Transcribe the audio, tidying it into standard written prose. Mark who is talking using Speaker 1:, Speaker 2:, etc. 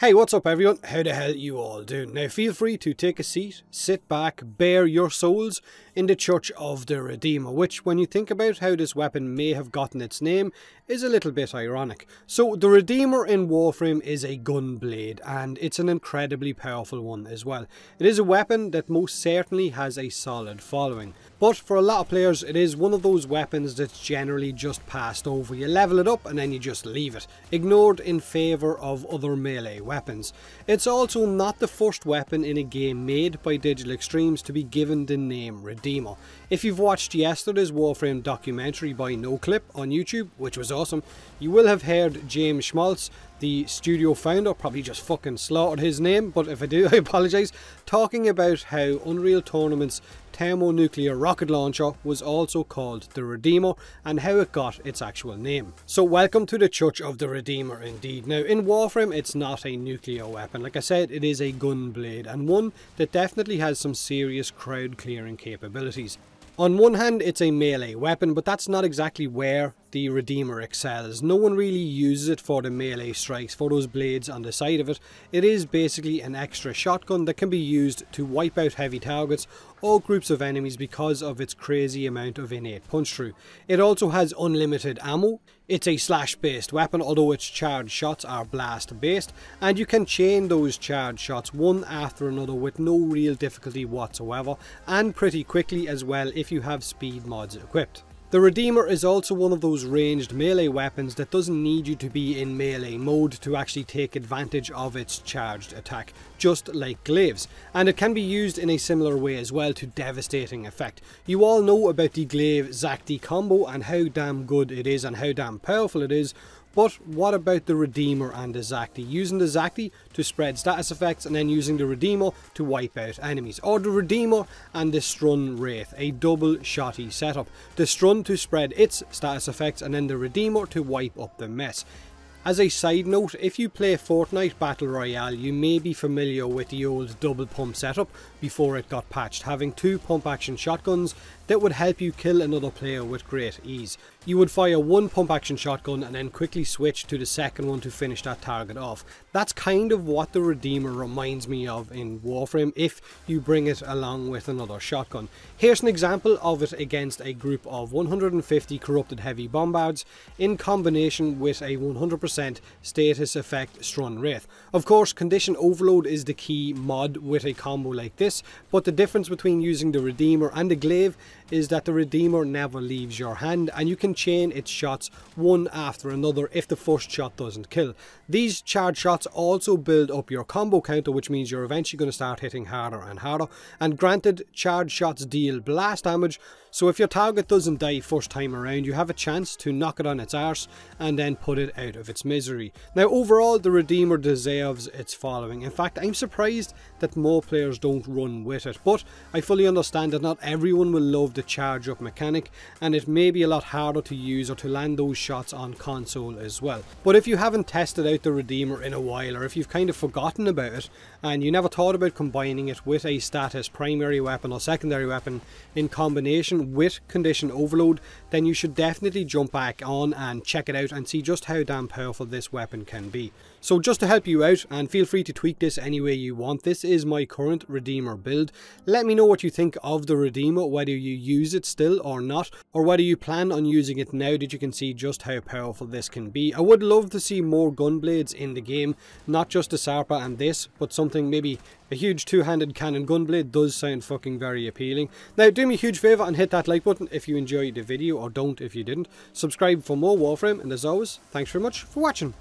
Speaker 1: Hey, what's up everyone? How the hell you all doing? Now feel free to take a seat, sit back, bare your souls in the Church of the Redeemer, which when you think about how this weapon may have gotten its name is a little bit ironic. So the Redeemer in Warframe is a gun blade, and it's an incredibly powerful one as well. It is a weapon that most certainly has a solid following, but for a lot of players it is one of those weapons that's generally just passed over. You level it up and then you just leave it, ignored in favour of other melee weapons. It's also not the first weapon in a game made by Digital Extremes to be given the name Redeemer. If you've watched yesterday's Warframe documentary by NoClip on YouTube, which was awesome, you will have heard James Schmaltz, the studio founder, probably just fucking slaughtered his name, but if I do, I apologise, talking about how Unreal Tournament's thermonuclear rocket launcher was also called the Redeemer and how it got its actual name. So welcome to the Church of the Redeemer indeed. Now in Warframe it's not a nuclear weapon, like I said, it is a gun blade, and one that definitely has some serious crowd clearing capabilities. On one hand it's a melee weapon, but that's not exactly where the Redeemer excels. No one really uses it for the melee strikes, for those blades on the side of it. It is basically an extra shotgun that can be used to wipe out heavy targets or groups of enemies because of its crazy amount of innate punch through. It also has unlimited ammo. It's a slash based weapon, although its charged shots are blast based, and you can chain those charged shots one after another with no real difficulty whatsoever, and pretty quickly as well if you have speed mods equipped. The Redeemer is also one of those ranged melee weapons that doesn't need you to be in melee mode to actually take advantage of its charged attack, just like glaives, and it can be used in a similar way as well to devastating effect. You all know about the glaive-Shotty combo and how damn good it is and how damn powerful it is, but what about the Redeemer and the Shotty? Using the Shotty to spread status effects and then using the Redeemer to wipe out enemies. Or the Redeemer and the Stun Wraith, a double Shotty setup. The Stun to spread its status effects and then the Redeemer to wipe up the mess. As a side note, if you play Fortnite Battle Royale, you may be familiar with the old double pump setup before it got patched, having two pump action shotguns that would help you kill another player with great ease. You would fire one pump action shotgun and then quickly switch to the second one to finish that target off. That's kind of what the Redeemer reminds me of in Warframe if you bring it along with another shotgun. Here's an example of it against a group of 150 corrupted heavy bombards in combination with a 100% status effect Stun Wraith. Of course, condition overload is the key mod with a combo like this, but the difference between using the Redeemer and the glaive is that the Redeemer never leaves your hand and you can chain its shots one after another if the first shot doesn't kill. These charged shots also build up your combo counter, which means you're eventually going to start hitting harder and harder, and granted, charged shots deal blast damage, so if your target doesn't die first time around, you have a chance to knock it on its arse and then put it out of its misery. Now overall, the Redeemer deserves its following. In fact, I'm surprised that more players don't run with it, but I fully understand that not everyone will love the charge up mechanic, and it may be a lot harder to use or to land those shots on console as well. But if you haven't tested out the Redeemer in a while, or if you've kind of forgotten about it and you never thought about combining it with a status primary weapon or secondary weapon in combination with condition overload, then you should definitely jump back on and check it out and see just how damn powerful this weapon can be. So just to help you out, and feel free to tweak this any way you want, this is my current Redeemer build. Let me know what you think of the Redeemer, whether you use it still or not, or whether you plan on using it now that you can see just how powerful this can be. I would love to see more gun blades in the game, not just the Sarpa and this, but something, maybe a huge two-handed cannon gunblade does sound fucking very appealing. Now do me a huge favour and hit that like button if you enjoyed the video, or don't if you didn't. Subscribe for more Warframe, and as always, thanks very much for watching.